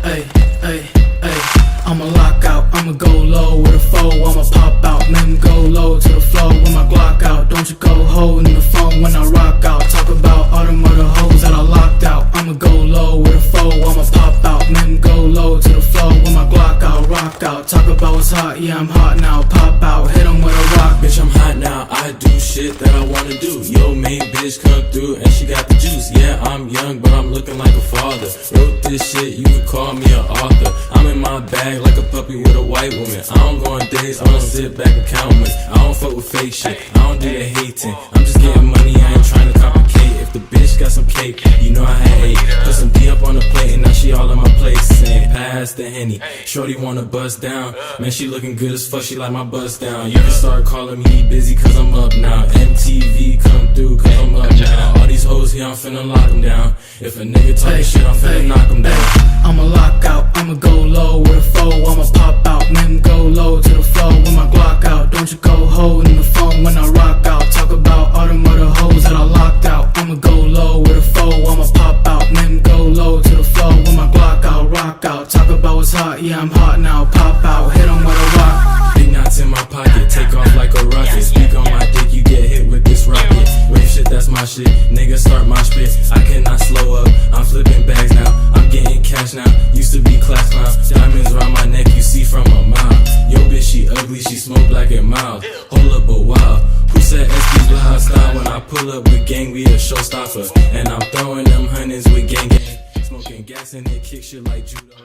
Ay, ay, ay. I'ma lock out, I'ma go low with a foe, I'ma pop out, then go low to the floor with my Glock out. Don't you go holding the phone when I rock out. Talk about all them other hoes that I locked out. I'ma go low with a foe, I'ma pop out, then go low to the floor with my Glock out, rock out. Talk about what's hot, yeah I'm hot now, pop out, hit 'em with a rock. Bitch, I'm hot now, I do shit that I wanna do. Yo, main bitch come through and she got the juice. Yeah, I'm young, but I'm looking like a father. Wrote this shit, you could call me an author. I'm in my bag like a puppy with a white woman. I don't go on dates, I don't sit back and count money. I don't fuck with fake shit, I don't do the hating. I'm just getting money, I ain't trying to complicate. If the bitch got some cake, you know I had eight. Put some D up on the plate and now she all in my place. Saying pass the Henny, shorty wanna bust down. Man, she looking good as fuck, she like my bust down. You can start calling me busy cause I'm up now. MTV come through cause I'm up now. All these hoes here, I'm finna lock them down. If a nigga talking shit, I'm finna knock them down. I'ma lock out, I'ma go low with a foe, I'ma pop out, then go low to the floor with my Glock out. Don't you go holding the phone when I rock out. Talk about all them other hoes that I locked out. I'ma go low with a foe, I'ma pop out, then go low to the floor with my Glock out, rock out. Talk about what's hot, yeah I'm hot now, pop out, hit 'em with a rock. Big knots in my pocket, take off like a rocket. Speak on my dick, you get hit with this rocket. Wave shit, that's my shit, nigga start my spit. I cannot slow up, I'm flipping bags now. I'm getting cash now, used to be class clown. Diamonds around my neck, you see from a mile. Yo bitch, she ugly, she smoke black and mild. Hold up a while, who said SP's wild style? When I pull up with gang, we a showstopper. And I'm throwing them hundreds with gang gang. Smoking gas and it kick shit like judo.